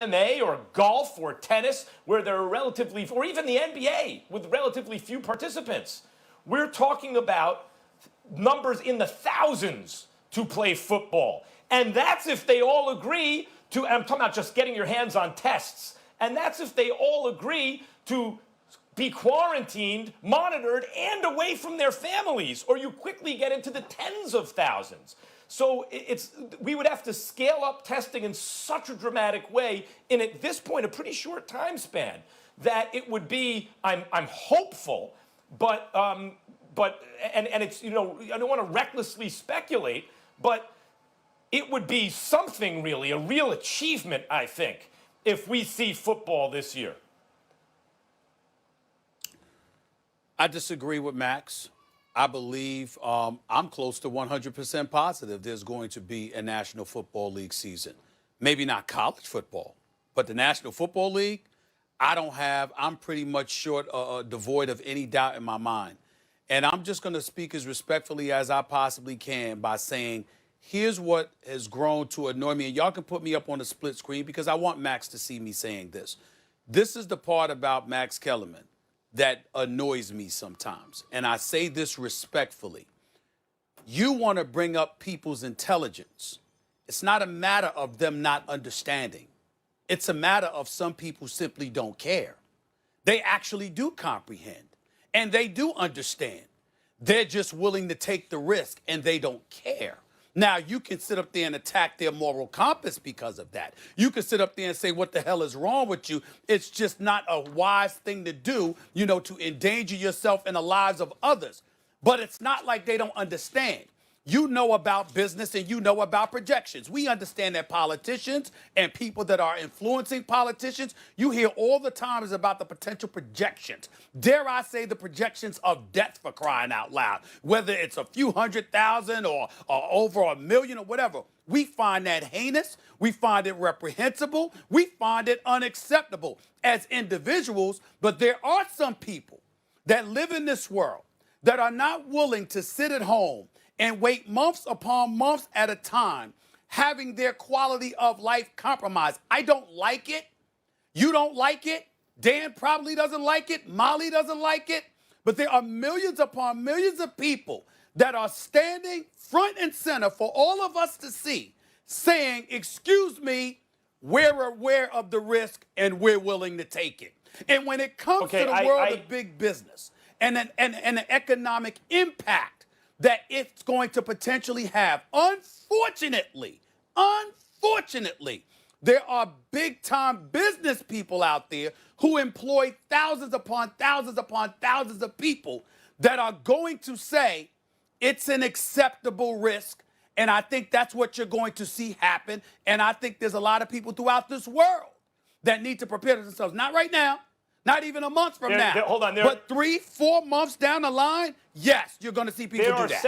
MMA or golf or tennis, where there are relatively, or even the NBA with relatively few participants. We're talking about numbers in the thousands to play football. And that's if they all agree to, I'm talking about just getting your hands on tests. And that's if they all agree to be quarantined, monitored, and away from their families, or you quickly get into the tens of thousands. So we would have to scale up testing in such a dramatic way in, at this point, a pretty short time span, that it would be, I'm hopeful, but it's, you know, I don't want to recklessly speculate, but it would be something really, a real achievement, I think, if we see football this year. I disagree with Max. I believe I'm close to 100% positive there's going to be a National Football League season. Maybe not college football, but the National Football League, I'm pretty much devoid of any doubt in my mind. And I'm just going to speak as respectfully as I possibly can by saying, here's what has grown to annoy me. And y'all can put me up on the split screen because I want Max to see me saying this. This is the part about Max Kellerman that annoys me sometimes. And I say this respectfully. You want to bring up people's intelligence. It's not a matter of them not understanding. It's a matter of some people simply don't care. They actually do comprehend and they do understand. They're just willing to take the risk and they don't care. Now, you can sit up there and attack their moral compass because of that. You can sit up there and say, what the hell is wrong with you? It's just not a wise thing to do, you know, to endanger yourself and the lives of others. But it's not like they don't understand. You know about business and you know about projections. We understand that politicians and people that are influencing politicians, you hear all the time is about the potential projections. Dare I say the projections of death, for crying out loud, whether it's a few 100,000 or over 1 million or whatever. We find that heinous. We find it reprehensible. We find it unacceptable as individuals. But there are some people that live in this world that are not willing to sit at home and wait months upon months at a time, having their quality of life compromised. I don't like it. You don't like it. Dan probably doesn't like it. Molly doesn't like it. But there are millions upon millions of people that are standing front and center for all of us to see, saying, excuse me, we're aware of the risk and we're willing to take it. And when it comes to the world of big business and an economic impact that it's going to potentially have, unfortunately, there are big-time business people out there who employ thousands upon thousands upon thousands of people that are going to say it's an acceptable risk. And I think that's what you're going to see happen. And I think there's a lot of people throughout this world that need to prepare themselves. Not right now. Not even a month from now. Hold on. But 3-4 months down the line, yes, you're going to see people do that.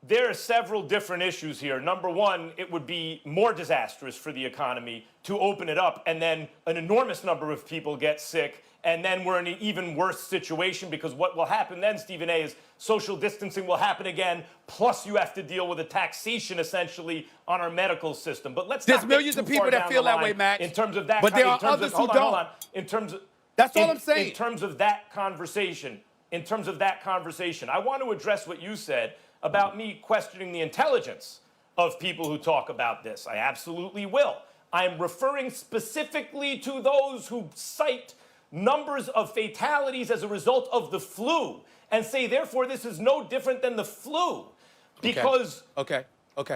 There are several different issues here. Number one, it would be more disastrous for the economy to open it up, and then an enormous number of people get sick, and then we're in an even worse situation because what will happen then, Stephen A., is social distancing will happen again, plus you have to deal with a taxation, essentially, on our medical system. But let's There's millions of people that feel that way, Max. In terms of that, but there are others who don't. Hold on. In terms of that's all I'm saying. In terms of that conversation, I want to address what you said about me questioning the intelligence of people who talk about this. I absolutely will. I'm referring specifically to those who cite numbers of fatalities as a result of the flu and say, therefore, this is no different than the flu. Because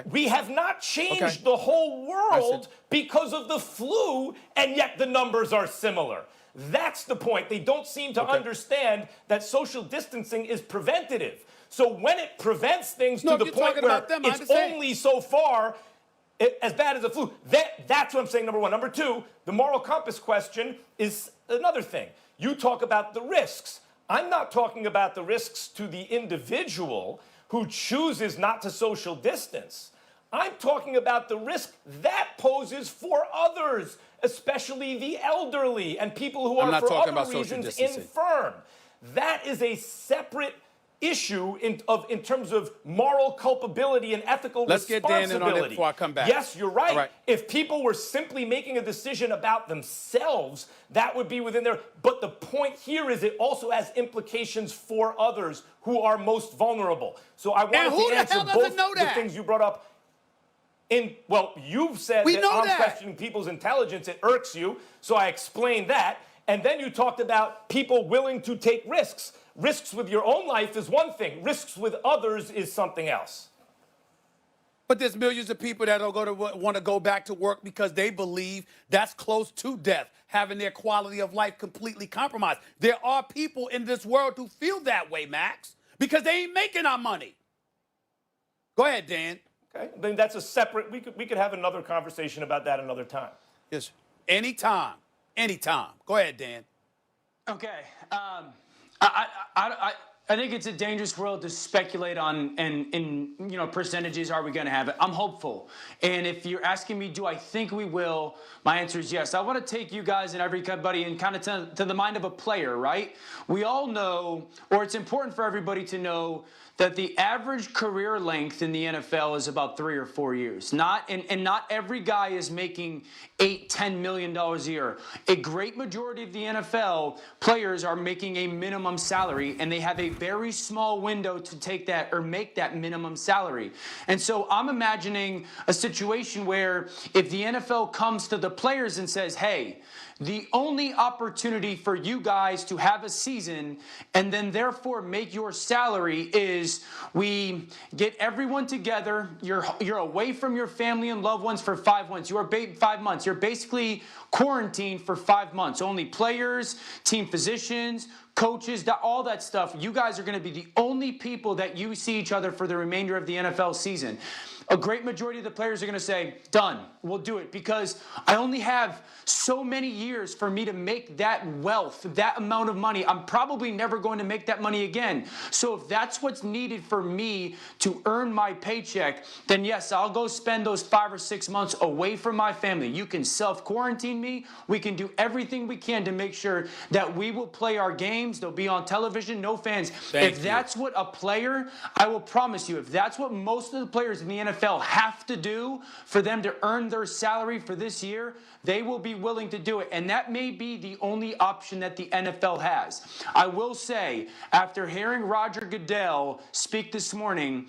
we have not changed the whole world because of the flu, and yet the numbers are similar. That's the point. They don't seem to understand that social distancing is preventative. So when it prevents things to the point where it's only so far as bad as the flu, that's what I'm saying, number one. Number two, the moral compass question is another thing. You talk about the risks. I'm not talking about the risks to the individual who chooses not to social distance. I'm talking about the risk that poses for others, especially the elderly and people who are, for other reasons, infirm. That is a separate issue in terms of moral culpability and ethical Let's get responsibility. Dan in on that before I come back. Yes, you're right. All right. If people were simply making a decision about themselves, that would be within their. But the point here is it also has implications for others who are most vulnerable. So I wanted who to the answer hell doesn't both know the that? things you brought up. Well, you've said We that know I'm that. questioning people's intelligence. It irks you. So I explained that. And then you talked about people willing to take risks. Risks with your own life is one thing. Risks with others is something else. But there's millions of people that are going to want to go back to work because they believe that's close to death, having their quality of life completely compromised. There are people in this world who feel that way, Max, because they ain't making our money. Go ahead, Dan. Okay, then that's a separate. We could have another conversation about that another time. Yes. Anytime. Anytime. Go ahead, Dan. Okay. I think it's a dangerous world to speculate on and percentages. Are we going to have it? I'm hopeful. And if you're asking me, do I think we will? My answer is yes. I want to take you guys and everybody and kind of to the mind of a player, right? We all know, or it's important for everybody to know, that the average career length in the NFL is about 3 or 4 years. Not every guy is making $8-10 million a year. A great majority of the NFL players are making a minimum salary, and they have a very small window to take that or make that minimum salary. And so I'm imagining a situation where if the NFL comes to the players and says, hey, the only opportunity for you guys to have a season and then therefore make your salary is we get everyone together. You're away from your family and loved ones for 5 months. 5 months. You're basically quarantined for 5 months. Only players, team physicians, coaches, all that stuff. You guys are going to be the only people that you see each other for the remainder of the NFL season. A great majority of the players are going to say, done, we'll do it, because I only have so many years for me to make that wealth, that amount of money. I'm probably never going to make that money again. So if that's what's needed for me to earn my paycheck, then yes, I'll go spend those 5 or 6 months away from my family. You can self-quarantine me. We can do everything we can to make sure that we will play our games. They'll be on television, no fans. If that's what a player, I will promise you, if that's what most of the players in the NFL have to do for them to earn their salary for this year, they will be willing to do it. And that may be the only option that the NFL has. I will say, after hearing Roger Goodell speak this morning,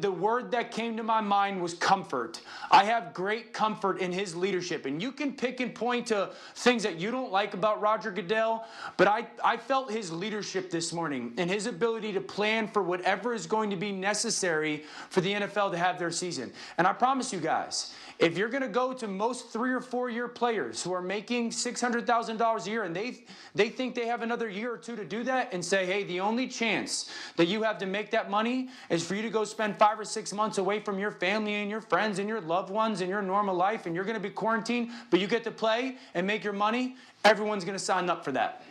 the word that came to my mind was comfort. I have great comfort in his leadership. And you can pick and point to things that you don't like about Roger Goodell, but I felt his leadership this morning and his ability to plan for whatever is going to be necessary for the NFL to have their season. And I promise you guys, if you're going to go to most 3 or 4 year players who are making $600,000 a year and they think they have another year or two to do that and say, hey, the only chance that you have to make that money is for you to go spend 5 or 6 months away from your family and your friends and your loved ones and your normal life, and you're going to be quarantined, but you get to play and make your money, everyone's going to sign up for that.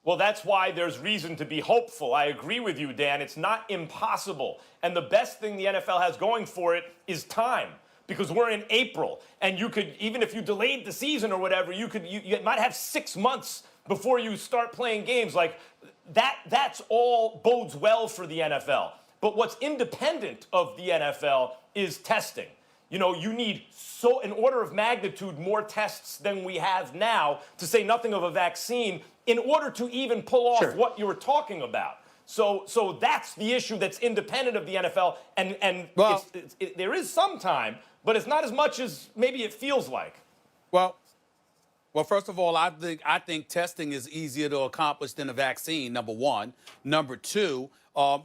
Well, that's why there's reason to be hopeful. I agree with you, Dan. It's not impossible. And the best thing the NFL has going for it is time. Because we're in April, and you could, even if you delayed the season or whatever, you might have 6 months before you start playing games. Like that's all bodes well for the NFL. But what's independent of the NFL is testing. You know, you need an order of magnitude more tests than we have now, to say nothing of a vaccine, in order to even pull off what you were talking about. So that's the issue that's independent of the NFL, and well, there is some time, but it's not as much as maybe it feels like. Well, first of all, I think testing is easier to accomplish than a vaccine, number one. Number two,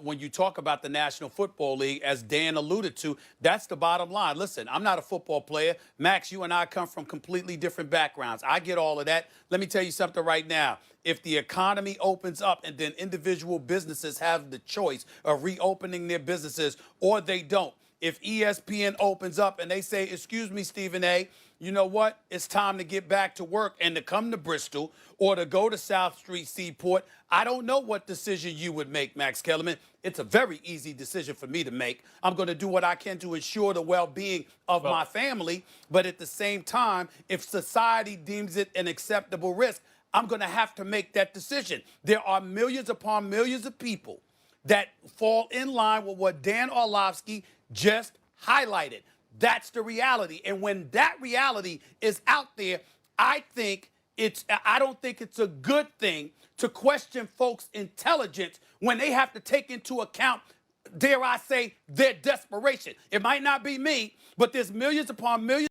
when you talk about the National Football League, as Dan alluded to, that's the bottom line. Listen, I'm not a football player. Max, you and I come from completely different backgrounds. I get all of that. Let me tell you something right now. If the economy opens up and then individual businesses have the choice of reopening their businesses or they don't, if ESPN opens up and they say, excuse me, Stephen A., you know what? It's time to get back to work and to come to Bristol or to go to South Street Seaport, I don't know what decision you would make, Max Kellerman. It's a very easy decision for me to make. I'm going to do what I can to ensure the well-being of my family. But at the same time, if society deems it an acceptable risk, I'm going to have to make that decision. There are millions upon millions of people that fall in line with what Dan Orlovsky just highlighted. That's the reality. And when that reality is out there, I don't think it's a good thing to question folks' intelligence when they have to take into account, dare I say, their desperation. It might not be me, but there's millions upon millions